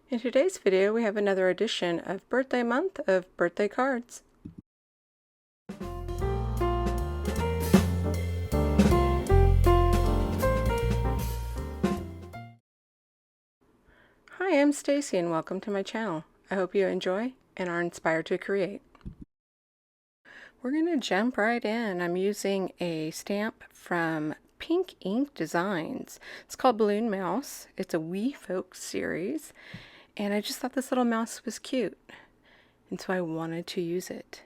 In today's video, we have another edition of Birthday Month of Birthday Cards. Hi, I'm Stacy and welcome to my channel. I hope you enjoy and are inspired to create. We're going to jump right in. I'm using a stamp from Pink Ink Designs. It's called Balloon Mouse. It's a Wee Folks series, and I just thought this little mouse was cute, and so I wanted to use it.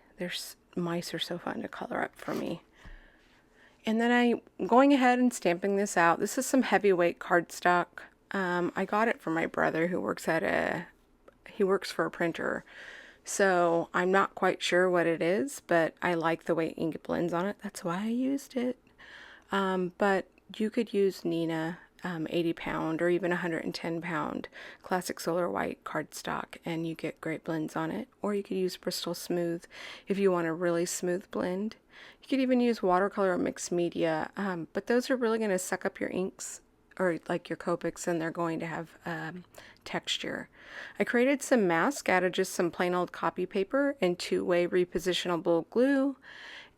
Mice are so fun to color up for me. And then I'm going ahead and stamping this out. This is some heavyweight cardstock. I got it from my brother who works for a printer. So I'm not quite sure what it is, but I like the way ink blends on it. That's why I used it. But you could use Nina 80 pound or even 110 pound classic solar white cardstock, and you get great blends on it. Or you could use Bristol Smooth if you want a really smooth blend. You could even use watercolor or mixed media, but those are really going to suck up your inks or like your Copics, and they're going to have texture. I created some masks out of just some plain old copy paper and two-way repositionable glue,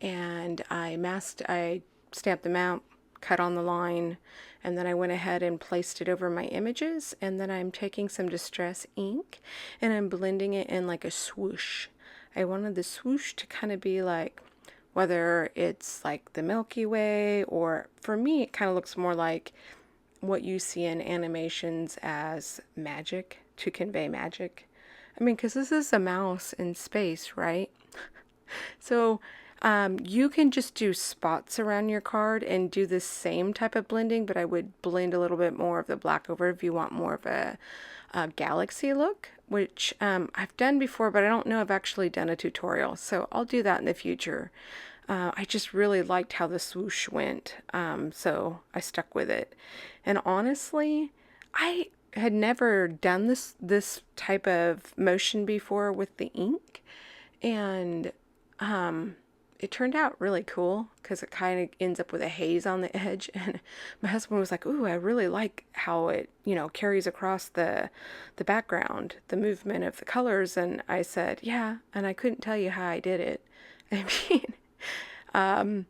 and I stamped them out, cut on the line, and then I went ahead and placed it over my images, and then I'm taking some distress ink and I'm blending it in like a swoosh. I wanted the swoosh to kind of be like, whether it's like the Milky Way, or for me it kind of looks more like what you see in animations as magic, to convey magic. I mean, because this is a mouse in space, right? So you can just do spots around your card and do the same type of blending, but I would blend a little bit more of the black over if you want more of a galaxy look, which I've done before, but I don't know I've actually done a tutorial, so I'll do that in the future. I just really liked how the swoosh went, so I stuck with it. And honestly, I had never done this type of motion before with the ink, and it turned out really cool because it kind of ends up with a haze on the edge. And my husband was like, "Ooh, I really like how it, carries across the background, the movement of the colors." And I said, "Yeah," and I couldn't tell you how I did it. I mean,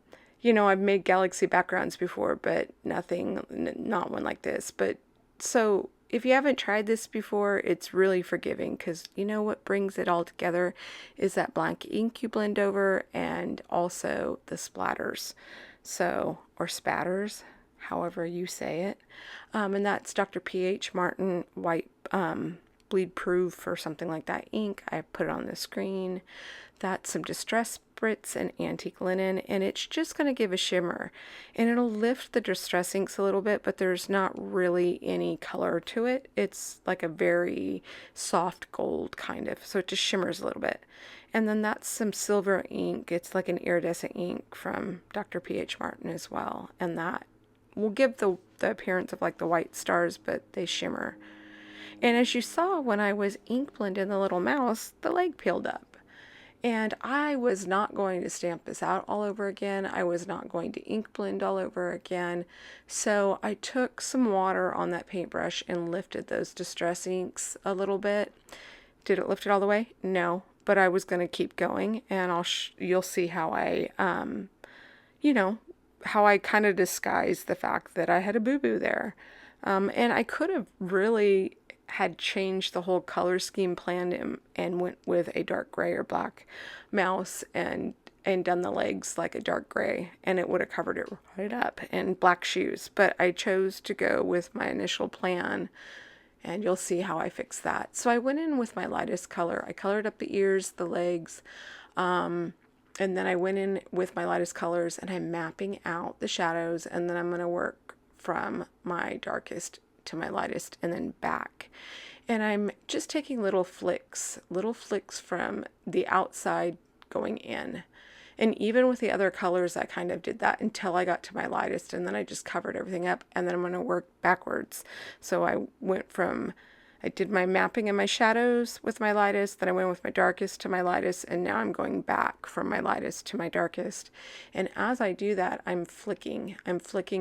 I've made galaxy backgrounds before, but not one like this. But so if you haven't tried this before, it's really forgiving, because what brings it all together is that black ink you blend over and also the splatters. So, or spatters, however you say it. And that's Dr. P.H. Martin white bleed proof or something like that ink. I put it on the screen. That's some distress spritz and antique linen, and it's just going to give a shimmer, and it'll lift the distress inks a little bit, but there's not really any color to it. It's like a very soft gold kind of, so it just shimmers a little bit. And then that's some silver ink. It's like an iridescent ink from Dr. P.H. Martin as well, and that will give the appearance of like the white stars, but they shimmer. And as you saw when I was ink blending the little mouse, the leg peeled up. And I was not going to stamp this out all over again. I was not going to ink blend all over again. So I took some water on that paintbrush and lifted those distress inks a little bit. Did it lift it all the way? No, but I was going to keep going, and you'll see how I, how I kind of disguised the fact that I had a boo-boo there. And I could have really had changed the whole color scheme planned and went with a dark gray or black mouse and done the legs like a dark gray, and it would have covered it right up, and black shoes. But I chose to go with my initial plan, and you'll see how I fixed that. So I went in with my lightest color. I colored up the ears, the legs, and then I went in with my lightest colors, and I'm mapping out the shadows, and then I'm going to work from my darkest to my lightest and then back. And I'm just taking little flicks from the outside going in. And even with the other colors, I kind of did that until I got to my lightest, and then I just covered everything up, and then I'm going to work backwards. So I did my mapping and my shadows with my lightest, then I went with my darkest to my lightest, and now I'm going back from my lightest to my darkest. And as I do that, I'm flicking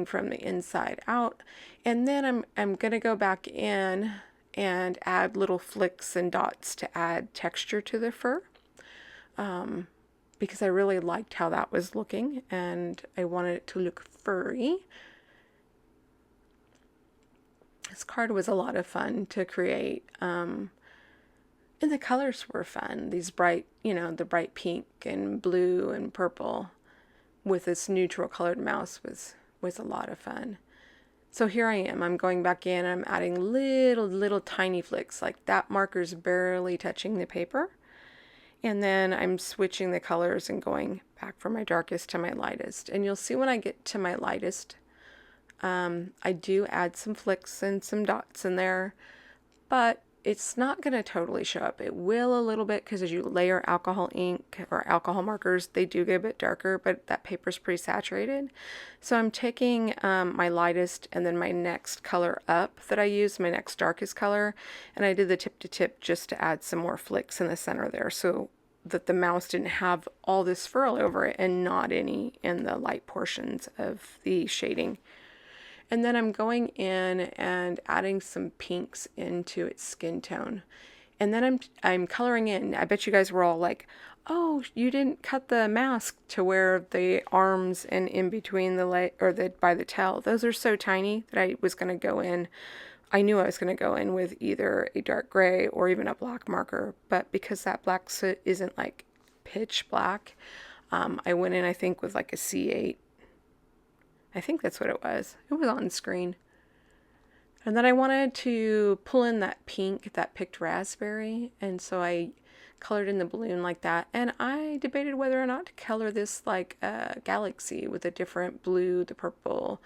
from the inside out, and then I'm going to go back in and add little flicks and dots to add texture to the fur, because I really liked how that was looking and I wanted it to look furry. This card was a lot of fun to create, and the colors were fun. These bright, the bright pink and blue and purple with this neutral colored mouse was a lot of fun. So here I am, I'm going back in, I'm adding little tiny flicks, like that marker's barely touching the paper. And then I'm switching the colors and going back from my darkest to my lightest. And you'll see when I get to my lightest, I do add some flicks and some dots in there, but it's not going to totally show up. It will a little bit because as you layer alcohol ink or alcohol markers, they do get a bit darker, but that paper's pretty saturated. So I'm taking my lightest and then my next color up that I use, my next darkest color, and I did the tip to tip just to add some more flicks in the center there so that the mouse didn't have all this fur over it and not any in the light portions of the shading. And then I'm going in and adding some pinks into its skin tone. And then I'm coloring in. I bet you guys were all like, oh, you didn't cut the mask to where the arms and in between by the tail. Those are so tiny that I was going to go in. I knew I was going to go in with either a dark gray or even a black marker. But because that black soot isn't like pitch black, I went in, I think, with like a C8. I think that's what it was. It was on screen. And then I wanted to pull in that pink, that picked raspberry, and so I colored in the balloon like that. And I debated whether or not to color this like a galaxy with a different blue, the purple,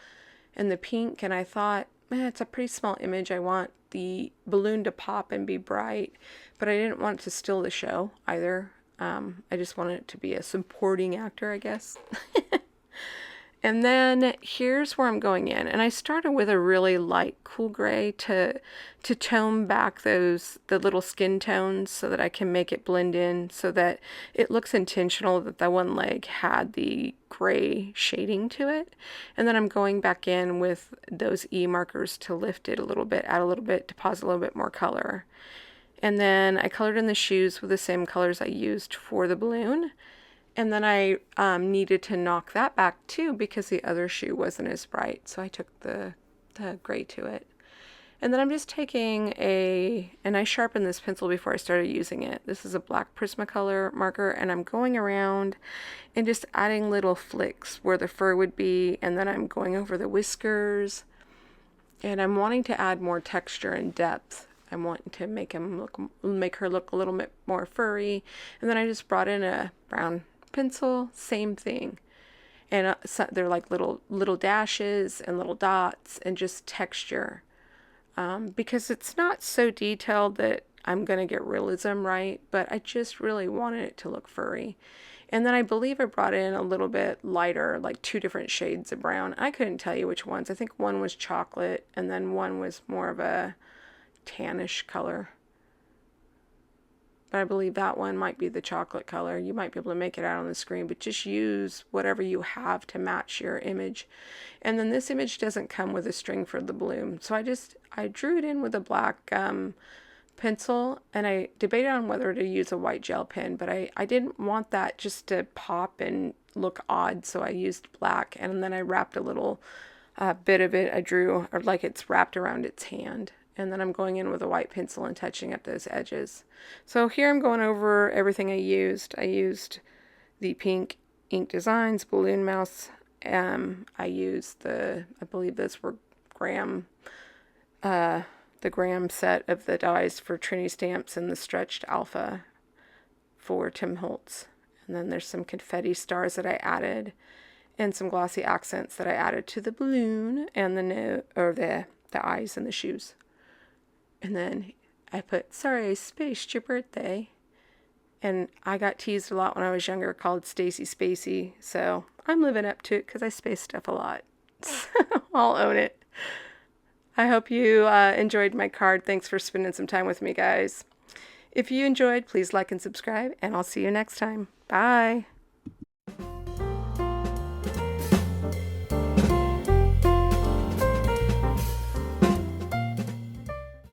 and the pink. And I thought, it's a pretty small image. I want the balloon to pop and be bright, but I didn't want it to steal the show either. I just wanted it to be a supporting actor, I guess. And then here's where I'm going in. And I started with a really light cool gray to tone back the little skin tones so that I can make it blend in so that it looks intentional that that one leg had the gray shading to it. And then I'm going back in with those E markers to lift it a little bit, add a little bit, deposit a little bit more color. And then I colored in the shoes with the same colors I used for the balloon. And then I needed to knock that back too because the other shoe wasn't as bright. So I took the gray to it. And then I'm just taking and I sharpened this pencil before I started using it. This is a black Prismacolor marker, and I'm going around and just adding little flicks where the fur would be. And then I'm going over the whiskers. And I'm wanting to add more texture and depth. I'm wanting to make her look a little bit more furry. And then I just brought in a brown pencil, same thing, and so they're like little dashes and little dots and just texture, because it's not so detailed that I'm gonna get realism right, but I just really wanted it to look furry. And then I believe I brought in a little bit lighter, like 2 different shades of brown. I couldn't tell you which ones. I think one was chocolate and then one was more of a tannish color. But I believe that one might be the chocolate color. You might be able to make it out on the screen, but just use whatever you have to match your image. And then this image doesn't come with a string for the balloon. So I drew it in with a black pencil, and I debated on whether to use a white gel pen, but I didn't want that just to pop and look odd, so I used black, and then I wrapped a little bit of it. I drew, or like it's wrapped around its hand. And then I'm going in with a white pencil and touching up those edges. So here I'm going over everything I used. I used the pink Ink Designs balloon mouse. I used I believe those were the gram set of the dies for Trinity Stamps and the stretched alpha for Tim Holtz. And then there's some confetti stars that I added and some glossy accents that I added to the balloon and the eyes and the shoes. And then I put, sorry I spaced your birthday. And I got teased a lot when I was younger, called Stacy Spacey. So I'm living up to it because I space stuff a lot. So I'll own it. I hope you enjoyed my card. Thanks for spending some time with me, guys. If you enjoyed, please like and subscribe, and I'll see you next time. Bye.